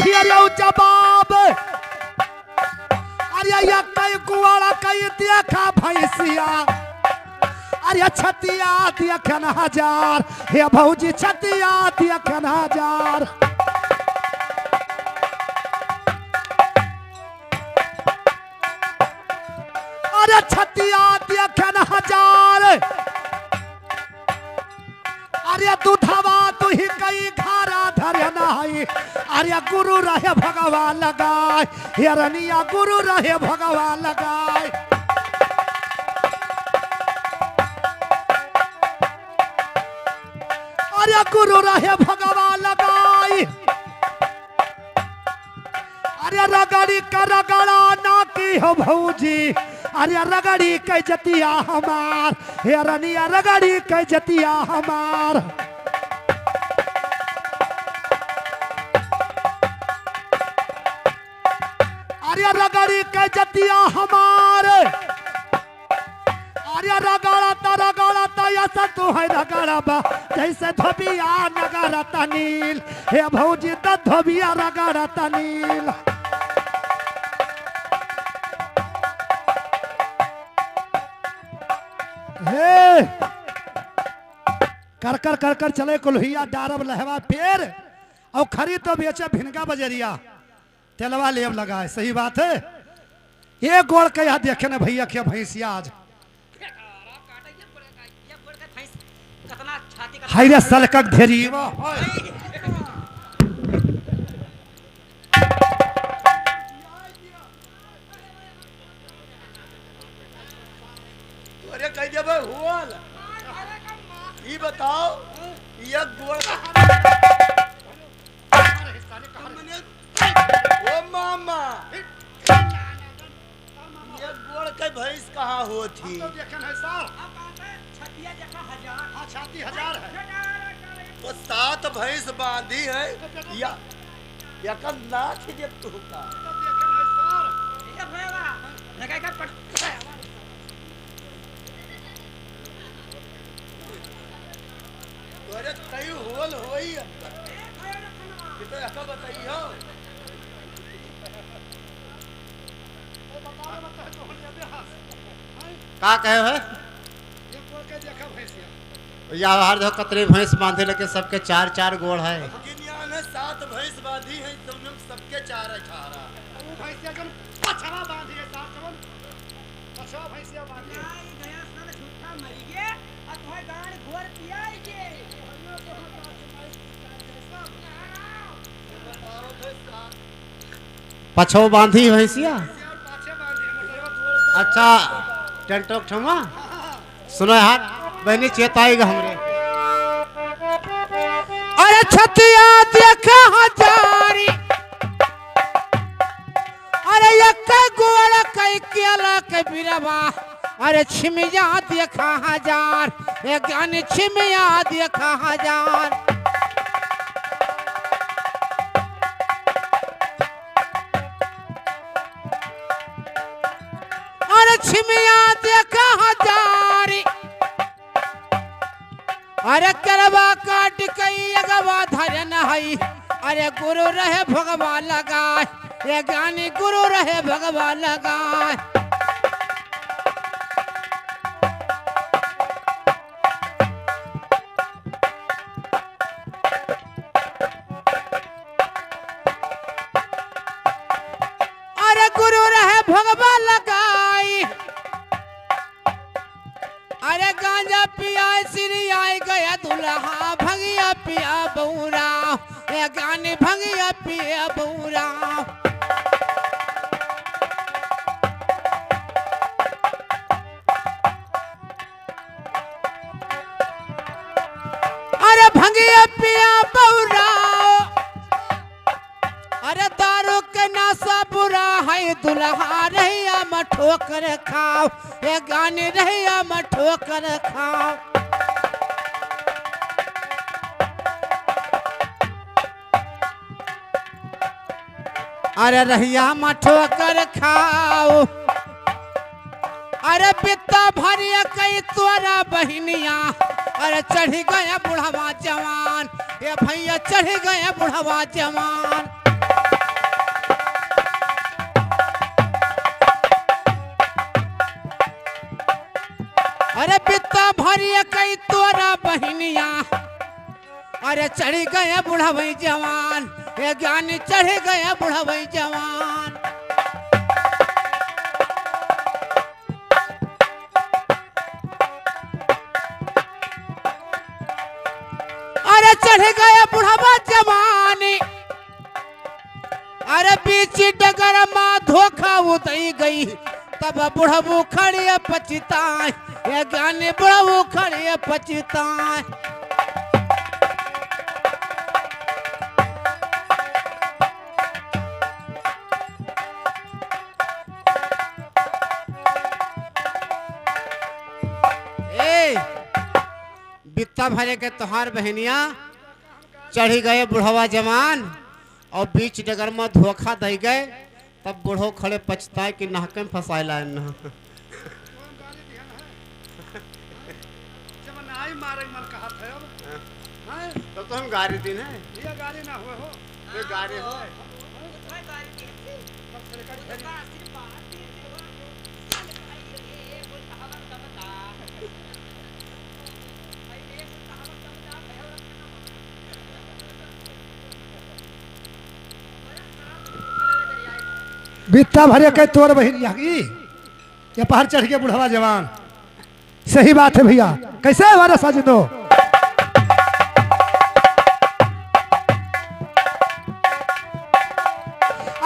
हियरौ जवाब अरे या कई कुआड़ा कई देखा भैंसिया अरे छतिया देखन हजार हे भौजी छतिया देखन हजार अरे छतिया देखन हजार अरे दूधवा तू ही कई घारा धरे नहीं अरे गुरु रहे भगवान लगाए हिरनिया गुरु रहे भगवान लगाए अरे गुरु रहे भगवान लगाए अरे रगड़ी का रगड़ा ना की हो भौजी अरे रगड़ी के जतिया हमार हिरनिया रगड़ी के जतिया हमार अरे रगड़ी के जतिया हमार अरे रगड़ा ता ऐसा तो है रगड़ा बा जैसे धोबिया नगरा तनील हे भौजी द धोबिया रगड़ा तनील हे कर कर कर कर चले कुल्हिया डारब लहवा पेड़ और खरी तो बेचे भिनका बजरिया तेलवा लेब लगा है सही बात है ये गोड़ के यहाँ देखे ना भैया क्या भैंसिया आज हायरे सलकक धेरी अरे कह दे हुआ ये बताओ ये गोड़ ओ मामा ये गोड़ के भैंस कहाँ होती छाती हजार है वो 7 भैंस बांधी है या नाच दे तू का अरे कई होल होई तो ऐसा बताइए का कहे है या हर दो कतरे भैंस बांधे लेके सबके 4-4 गोड़ है दुनिया में 7 भैंस बांधी है तुम लोग सबके 4 अठारह पछवा बांधी है पछवा भैंसिया बांधी पछो बांधी भैंसिया अच्छा टेंटोक ठमा सुनो यार बहनी चेताएगा हमरे अरे छतिया देखा हजारी अरे एक गोड़ कई केला के बिरवा अरे छिमिया देखा हजार एक ज्ञान छिमिया देखा हजार अरे छिमिया देखा हजारी अरे करवा काट कई अगवा धरन हई अरे गुरु रहे भगवान लगाए ये ज्ञानी गुरु रहे भगवान लगाए अरे गुरु रहे भगवान लगाई अरे गांजा पिया श्री आए गया दुल्हा भंगिया पिया बऊरा ये गाने भंगिया पिया बऊरा अरे भंगिया पिया बऊरा अरे दारू के नासा बुरा है दुल्हा रहिया मठो कर खाओ ये गाने रहिया मठो कर खाओ अरे रहिया मठो कर खाओ अरे पिता भरिया कई तोरा बहनिया अरे चढ़ गया बुढ़वा जवान ये भैया चढ़ गया बुढ़वा जवान भरिए कई तोरा बहनिया अरे चढ़ गए बुढ़ावई जवान ये ज्ञानी चढ़ गए बुढ़ावई जवान अरे चढ़ गए बुढ़ावा जवानी अरे बीच डगर माँ धोखा उतई गई तब बुढ़बू खड़े पचिताए ये ज्ञानी बुढ़बू खड़े पचिताए बित्ता भरे के तोहार बहनिया चढ़ी गए बुढ़वा जवान और बीच डगर में धोखा दे गए तब बूढ़ो खड़े पछताए कि नाहके में फंसाइला न तो हम गाड़ी दिन है ये गाड़ी ना हुए हो ये गाड़ी हो बित्ता भरे के तोर बहिनिया की ये पहाड़ चढ़ के बुढ़वा जवान सही बात है भैया कैसे है हमारा साजिदो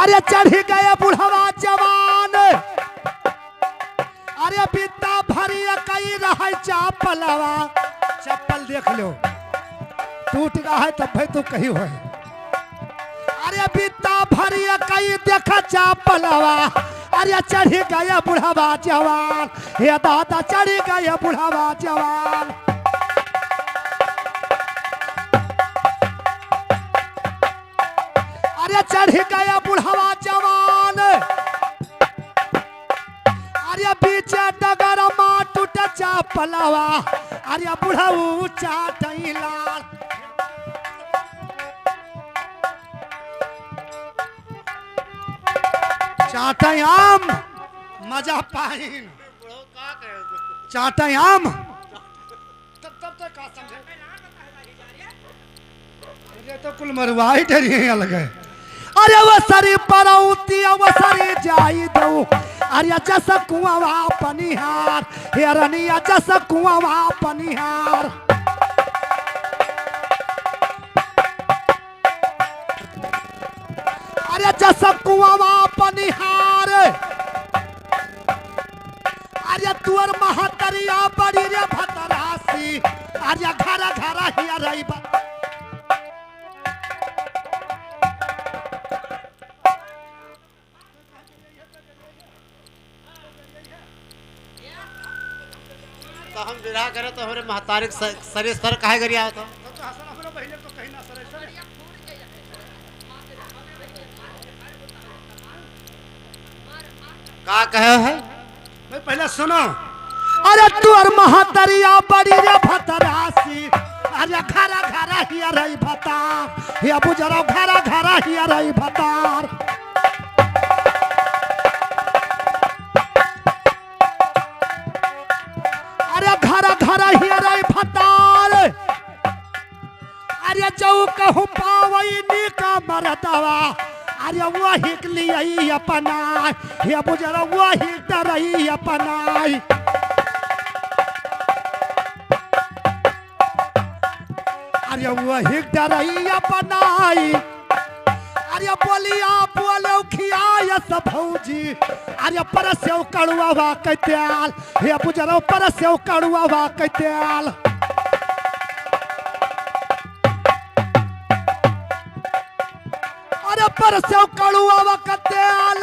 अरे चढ़ गए बुढ़वा जवान अरे बित्ता भरी कई रहा चप्पलवा चप्पल देख लो टूट गया है तब भाई तू कही हो अरे बित्ता भरी कई देखा चप्पलवा अरे चढ़ गया बुढ़वा जवान हे दादा चढ़ गया बुढ़वा जवान अरे चढ़ गया बुढ़वा जवान अरे बीच डगर माँ टूट चप्पलवा अरे बुढ़ऊ चाटैला चाटे आम मजा पाइन चाटे आम तब तक का समझे ये तो कुल मरवाई ठहरी अलग है अरे वो सरी परौती वो सरी जाई दो अरे जस कुआवा पनिहार हे रनिया जस कुआवा पनिहार अरे जस कुआवा पनिहार अरे तुअर महतरिया बड़ी रे भतरासी अरे घर घर हिया रही बा तो हम विवाह करे तो हमारे महतारिक सरे सर काहे गरिया होता का कहे है मैं पहले सुनो अरे तुअर महतरिया बड़ी रे भतरासी अरे घर घर हिया रही भतार हे बुजरा घर घर हिया रही भतार अरे घर घर हिया रही भतार अरे जाऊ कहूँ पावई निका मरतवा अरे वही लिए अपना हे बुजरा वही डरई अपना अरे वही डरई अपनाई अरे बोलिया बोलो खिया सब भौजी अरे परस्यौ कड़ुआ वा कैत्याल हे बुजरा परस्यौ कड़ुआ वा कैत्याल अरे परस्यौ कड़ुआ वा कैत्याल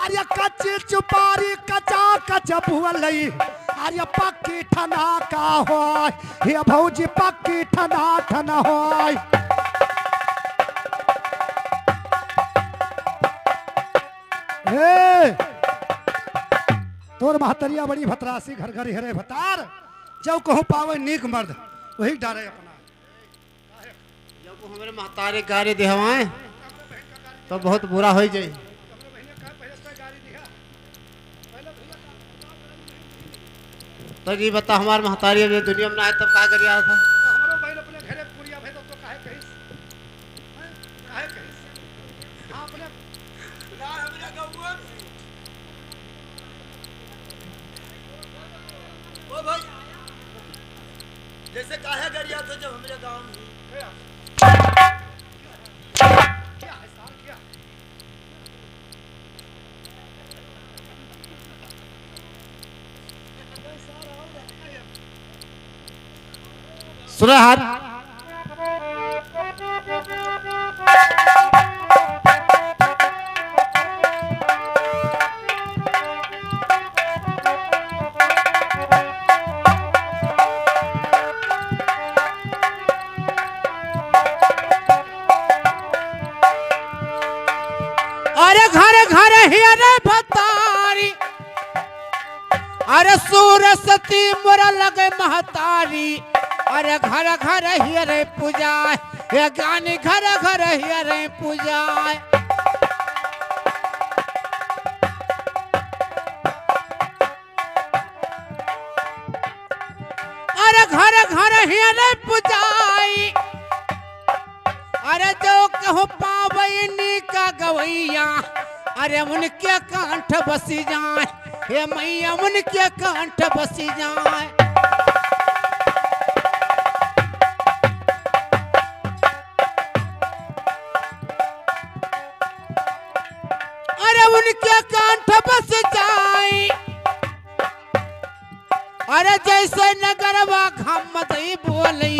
अरे कच्ची चुपारी कचा कच भुवलई अरे पक्की ठना का होय हे भौजी पक्की ठना ठना होय हे तोर महतरिया बड़ी भतरासी घर घर हेरे भतार जब कहूँ पावे नीक मर्द वही डारे अपना जब हमारे महतारे गाड़ी देहवाए तो बहुत बुरा हो जाए तो जी बता हमार महतारी अभी दुनिया में ना है तब का करिया था। हमारो बहन अपने घरे पुरिया भेज तो काहे कहिस हैं? काहे कहिस हाँ अपने ना हमरा गौआ ओ भाई जैसे काहे गरिया तो जब हमरे गांव में क्या है सार क्या सुनो हार अरे घर घर हियरे भतारी अरे सूरसती मोरा लगे महतारी अरे घर घर हियरे पूजा ये गानी घर घर हियरे पूजा अरे घर घर हियरे पूजाई अरे जो कहो पावनी का गवैया अरे उनके कंठ बसी जाए हे मैया उनके कंठ बसी जाए अरे उनके कंठ बस जाए अरे जैसे नगरवा घम दई बोली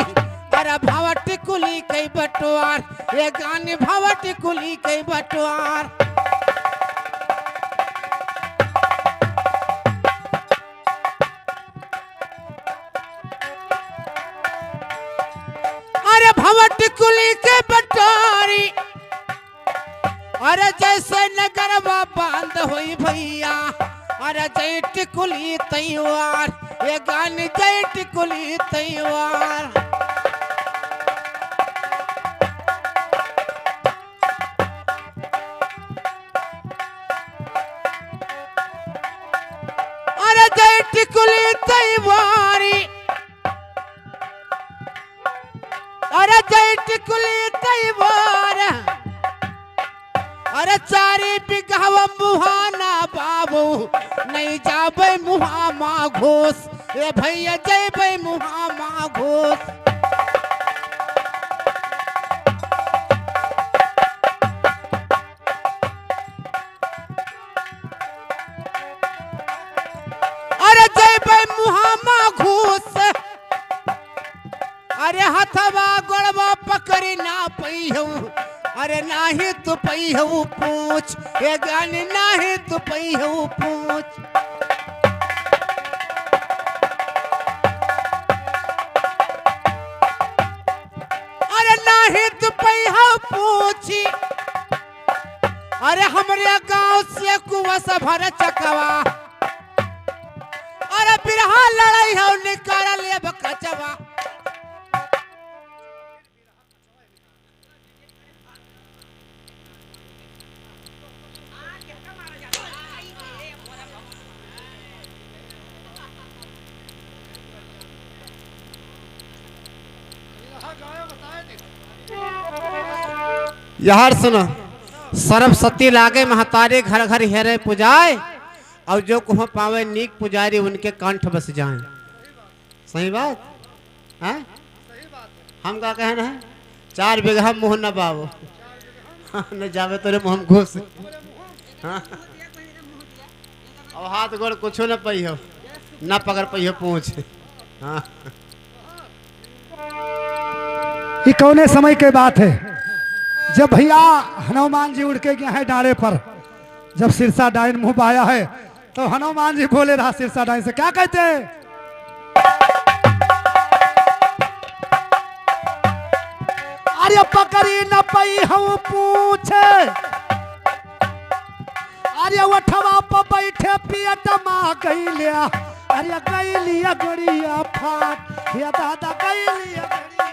अरे भावट कुली कई बटवार ये गाने भावट कुली कई बटवार अरे भावट कुली के बटवारी अरे जैसे नगरवा बांध हुई भैया अरे जय टिकुली तैयार ये गाने जय टिकुली तैयार अरे जय टिकुली तैवारी अरे जय टिकुली तैवार अरे चारी बिघाव मुहाना बाबू नहीं जाबे मुहामा घोष ए भैया जैबे मुहामा घोष अरे जैबे मुहामा घोष अरे हथवा गोड़वा पकड़ी ना पईहू अरे नाही तू पईहू पूछ ये गाने नाही तू पईहू पूछ अरे नाही तू पईहू पूछी अरे हमरे गांव से कुआं भर चकवा अरे बिरहा लड़ाई हो निकाल ले बकचवा यार सुनो सरस्वती लागे महतारे घर घर हेरे पुजाए और जो कुह पावे नीक पुजारी उनके कंठ बस जाए सही बात है हम का कहना है 4 बीघा मुँह न बाबो न जावे तोरे मुँह घुस हाँ। अब हाथ गोड़ कुछ न पई हो न पकड़ पई हो पूछ हाँ। ये कौने समय के बात है जब भैया हनुमान जी उड़ के गए हैं डाले पर जब सिरसा डाइन मुंह पाया है तो हनुमान जी बोले रहा सिरसा डाइन से क्या कहते हैं अरे पकड़ी न पई हम पूछे अरे उठवा पर बैठे पियट माँ गई लिया अरे गई लिया गड़िया फाट ये दादा गई लिया गड़िया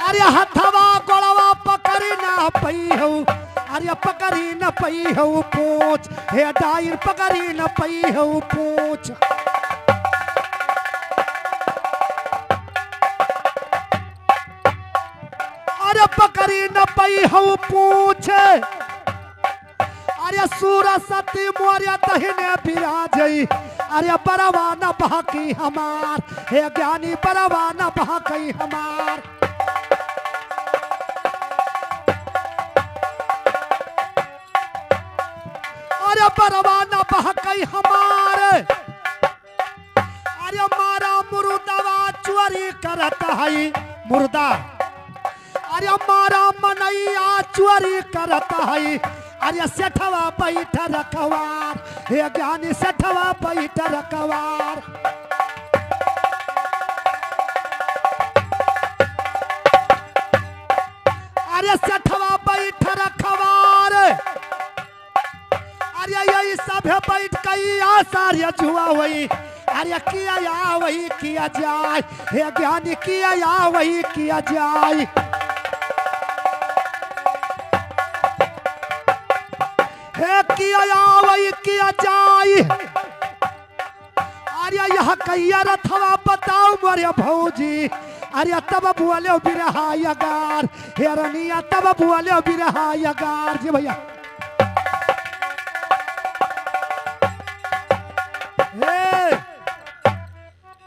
अरे हथवा गोड़वा पकड़ी ना पई हो अरे अरे पकड़ी न पई हो पूछ, हे डाइन पकड़ी न पई हो पूछ। अरे पकड़ी न पई हो पूछ, अरे सूरज सती मोरिया दहिने विराजई, अरे बरवा न बहकी हमार, हे ज्ञानी बरवा न बहकी हमार। अरे बरवा न बहकी हमार, अरे मारा मुर्दवा चोरी करत हई मुर्दा, अरे मारा मनैया चोरी करत हई, अरे सेठवा बैठ रखवार, हे ज्ञानी सेठवा बैठ रखवार। अरे सेठवा बैठ रखवार, अरे यही सब बैठ कई आसार्य जुआ वही, अरे किया या वही किया जाए, हे ज्ञानी किया या वही किया जाए। हे किया या वही किया जाए, अरे यह कैया रथवा बताओ मोरे भौजी, अरे तब बुआले बिरहा यगार, हे रनिया तब बुआले बिरहा यगार। जी भैया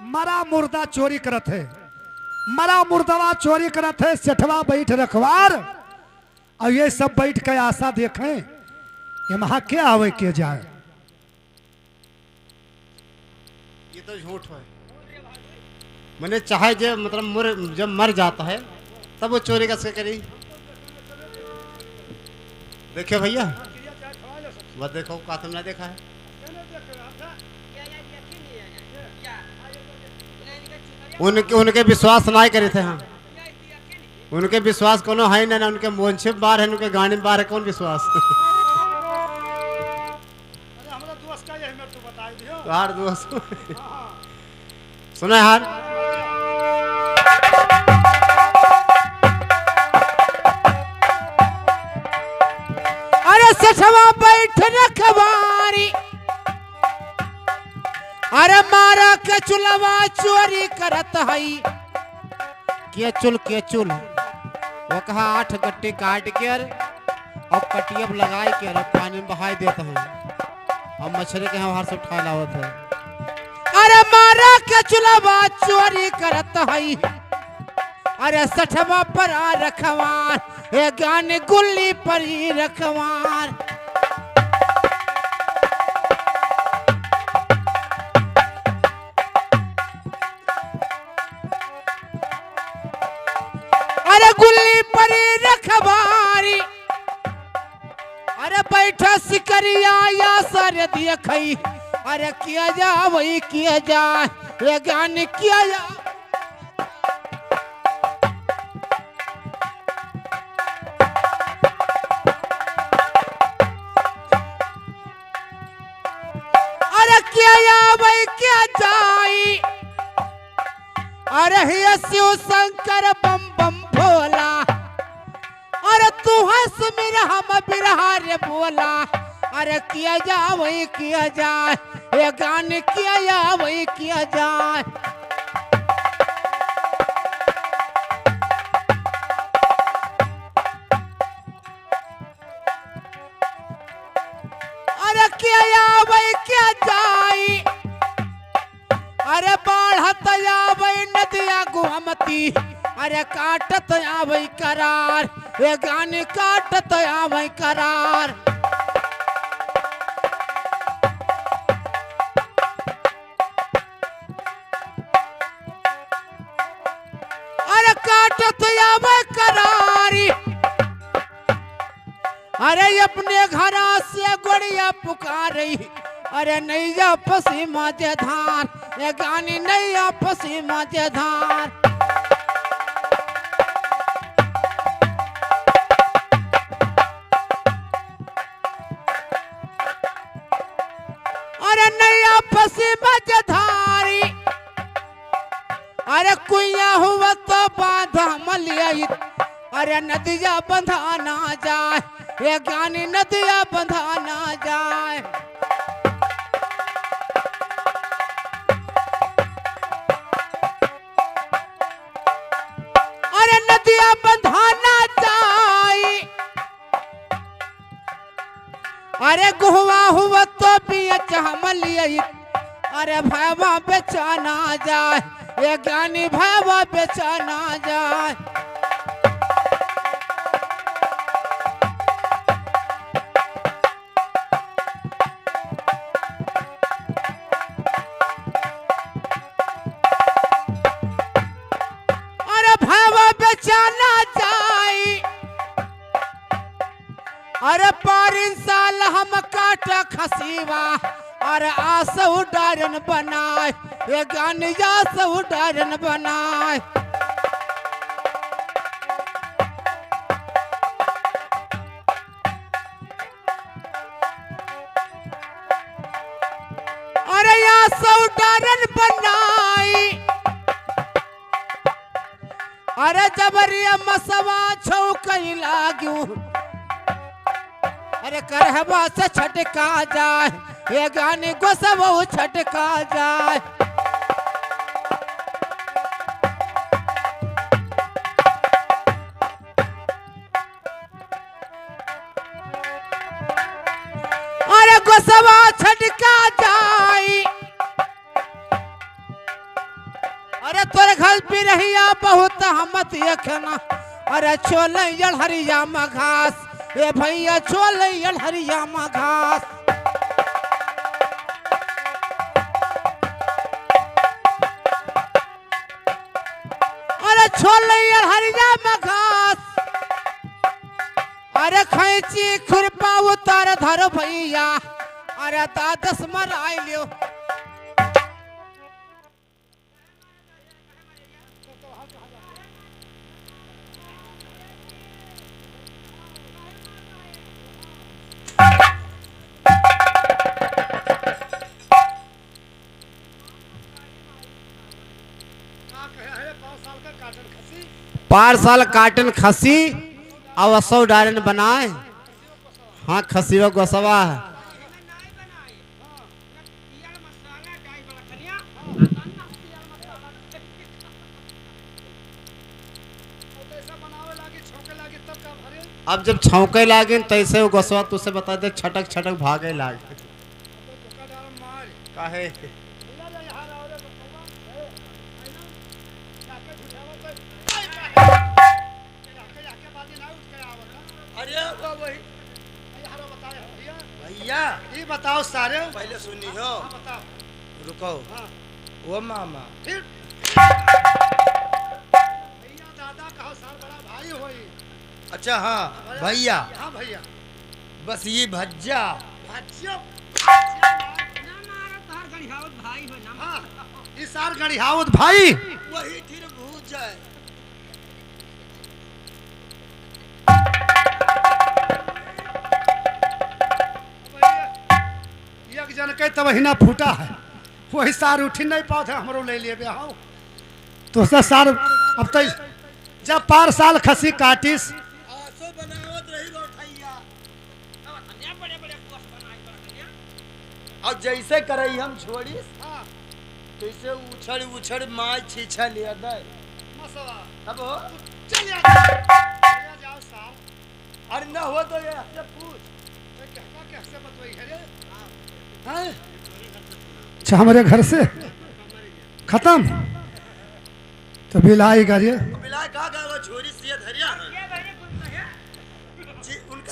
मरा मुर्दा चोरी करत है, मरा मुर्दवा चोरी करत है, सेठवा बैठ रखवार, और ये सब बैठ के आशा देखें ये वहां क्या आवे के जाए। ये तो झूठ है। मैंने चाहे जो मतलब जब मर जाता है तब वो चोरी कैसे करी। देखियो भैया, वह देखो का तुमने देखा है। उनके विश्वास नहीं करे थे। हाँ, उनके विश्वास कोनो है ना, उनके मोहनशिप बार है, उनके गाने बार है, कौन विश्वास। हार दोस्त सुना हार। अरे सठवा बैठ रखवारी, अरे मारा के चुलवा चोरी करत हई, के चुल वो कहा 8 गट्टे काट के और कटियब लगाए के और पानी में बहाई देता है और मछली के हमारे से उठा लावत है। अरे मारा के चुलवा चोरी करत हई, अरे सठवा पर आ रखवार, ये गाने गुल्ली पर ही रखवार। अरे गुल्ली पर ही रखवारी, अरे बैठा सिकरिया या सर दिया खई, अरे किया जा वही किया जा, ये ज्ञान किया जा। अरे किया जा वही किया जाई, अरे हे शिव शंकर बम बम भोला, अरे तू हंस मेरा हम बिरहा रे बोला, अरे किया जा वही किया जाए, ये गान किया जा वही किया जाए। अरे किया जा वही किया जाए, अरे बाढ़त आवे नदिया गुहमती, अरे काटत आवे करार, ये गान काटत आवे करार। अरे काटत आवे करारी, अरे अपने घरा से गोड़िया पुकारी, अरे नैया पसी माजे धान, ये गानी नैया पसी माजे धान। अरे नैया पसी माजे धारी, अरे कुइया हुआ तो बांधा मलिया, अरे नदिया बंधा ना जाए, ये ज्ञानी नदिया बंधा ना जाए। अरे नदिया बंधा ना जाए, अरे गुहवा हुआ तो पिया चमलिए, अरे भैवा बेचाना जाए, ये ज्ञानी भैवा बेचाना जाए। अरे भैवा बेचाना जाए, अरे पारिन साल हम काटा खसीवा, अरे आस उडारन बनाए, ये ज्ञानी आस उडारन बनाए। अरे आस उडारन बनाई, अरे जबरिया मसवा छौकई लाग्यू, अरे करहबा से छटका जाए, ये गाने को सब छटका जाए। अरे गोसवा छटका जाए, अरे तोरे घर पे रहिया बहुत हमत यखना, अरे छोले हरिया घास, ए भैया छोले हरिया घास। अरे छोले हरिया घास, अरे खैची खुरपा उतार धर भैया, अरे दादस मर आई लियो। पार साल काटन खसी और असौ डारन बनाए। हाँ खसीवा गोसवा अब जब छौके लागे तैसे वो गोसवा तुझसे बता दे छटक छटक भागे लागे काहे। भैया ये बताओ सारे पहले सुनी हो, रुको वो मामा फिर भैया दादा कहो सार बड़ा भाई होई। अच्छा हाँ भैया, हाँ भैया बस ये भज्जा हाँ इस सार गढ़ियावत भाई वही फिर भूल जाए। एक जन के तब हिना फूटा है, वही सार उठी नहीं पाते हमरो ले लिए हाँ तो सार अब तो जब पार साल खसी काटिस आसो बनावत रही रोठैया और जैसे करई हम छोड़ी तैसे उछड़ उछड़ माँ छीछा लिया दे अब हो चल जाओ सार। अरे न हो तो ये हमसे पूछ कैसे बतवाई है रे? अच्छा हमारे घर से खत्म तो बिल आएगा ये बिलाय कहा गया वो छोरी सियत हरिया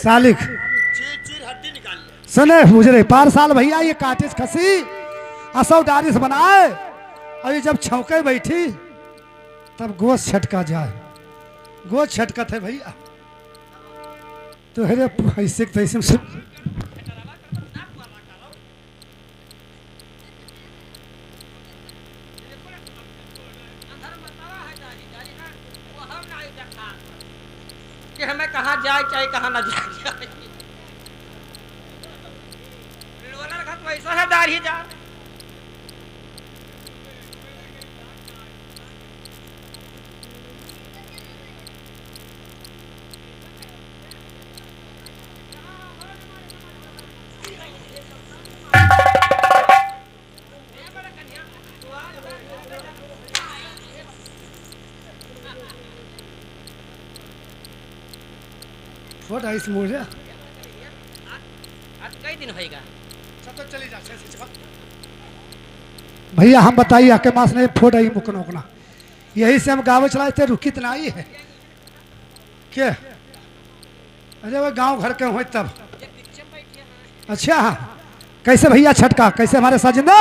सालिक चीर चीर हड्डी निकाल ले। सुने मुझे नहीं पार साल भैया ये काटिस खसी असौ डारिस बनाए अभी जब छौके बैठी तब गोश छटका जाए। गोश छटकत है भैया तो हेरे ऐसे तैसे से कि हमें कहाँ जाए चाहे कहाँ ना जाए वैसा है दाढ़ी जा छोटा इस मुझे आज कई दिन होएगा? चली जा भैया हम बताइए आके मास ने फोड़ आई मुकन उकना यही से हम गाँव चलाए थे रुकी इतना ही है क्या अरे वो गांव घर के हो तब अच्छा कैसे भैया छटका कैसे हमारे साथ जिंदा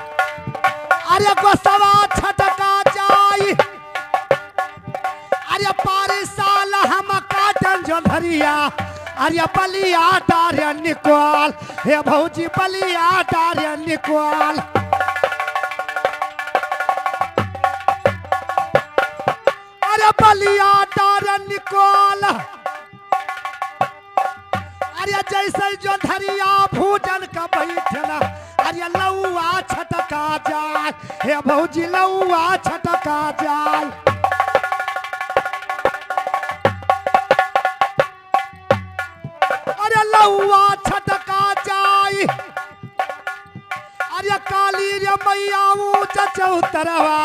अरे गोस्तवा छटका जाई अरे पारी साल हम काटन जो धरिया अरे बलिया डारे निकाल हे भौजी बलिया डारे निकाल अरे बलिया डारे निकाल अरे जैसे जो धरिया भूजन का बैठला अरे लौआ छटका जाए हे भौजी लौआ छटका जाए अरे लौआ छटका जाए अरे काली रे मैया ऊंच चौतरवा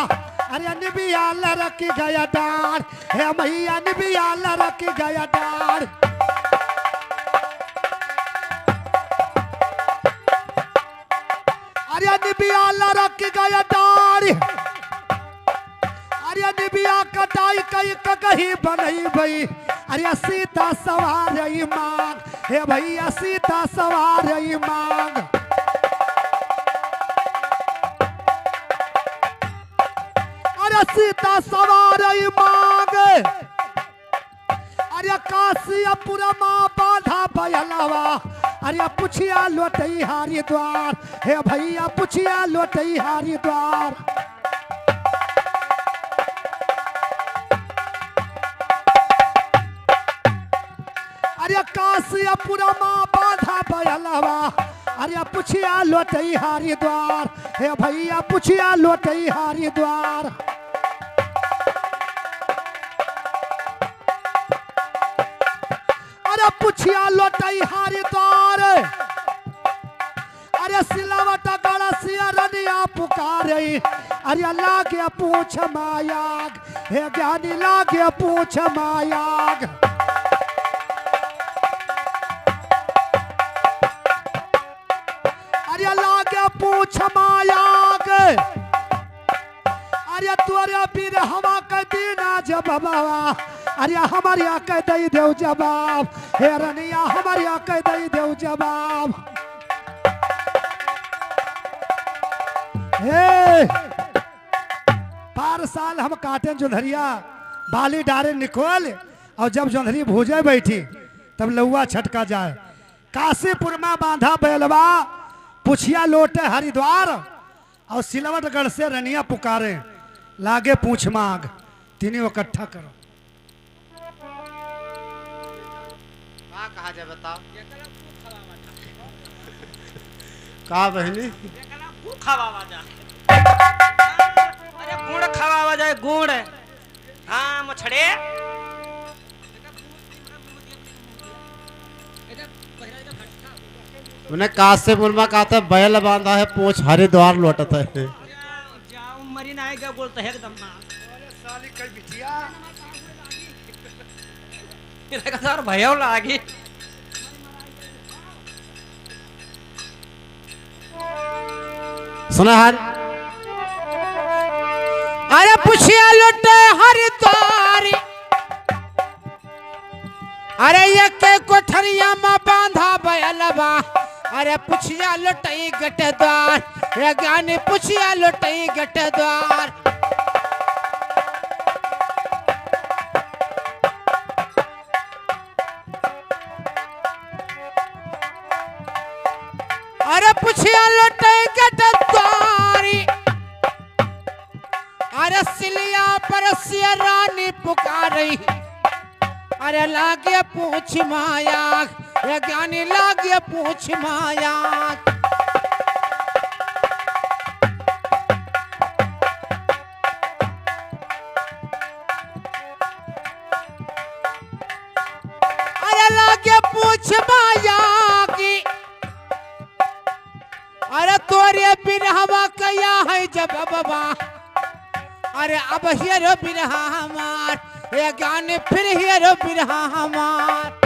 अरे निबिया लड़की गया डार हे मैया निबिया लड़की गया डार अरे निबिया लड़की गया डार अरे निबिया कटाई कई कहीं बनई भई अरे सीता सवार मांग हे भैया सीता सवार मांग अरे सीता सवार मांग अरे काशियापुर माँ बाधा बयलवा अरे पुछिया लोटई हारी द्वार हे भैया पुछिया लोटई हारी द्वार अरे काशियापुर माँ बाधा बयलवा अरे पुछिया लोटई हारी द्वार हे भैया पुछिया लोटई हारी द्वार अरे पुछिया लोटई हारी द्वार अरे सिलावट गड़सिया रनिया पुकारे अरे लागे पूछ मायाग हे ज्ञानी लागे पूछ मायाग अरे लागे पूछ मायाग अरे तोरे पीर हवा के दीना जब बाबा अरे हमारे कह दई देव जवाब हे रनिया हमारे कह दई देव जवाब हे पार साल हम काटे जोधरिया बाली डारे निकोल और जब जोधरी भूजे बैठी तब लौआ छटका जाए काशीपुर में बांधा बैलवा पुछिया लोटे हरिद्वार और सिलवटगढ़ से रनिया पुकारे लागे पूछ मांग तीनों इकट्ठा करो कहा जाए बताओ कहा बहनी खवावा जा अरे गुड़ खवावा जाए गुड़ हाँ मछड़े उन्हें काशीपुर में कहा था बैल बांधा है पूछ हरिद्वार लौटता है जाओ मरी ना आएगा बोलते है एकदम ना साली कई बिटिया मेरा सर भयो लागी सुना हर अरे पुछिया लुटे हरिद्वार अरे ये के कोठरिया में बांधा बैलवा अरे पुछिया लुटई गटद्वार रे ज्ञानी पुछिया लुटई गटद्वार अरे पुछिया लुटई गटद्वारी अरे सिलिया पर सिया रानी पुकारी अरे लागे पूछ माया ये ज्ञानी लागे पूछ माया अरे लागे पूछ माया की अरे तोरे बिन हवा कया है जब बाबा अरे अब हियरो बिरहा हमार, ये ज्ञान फिर हियरो बिरहा हमार।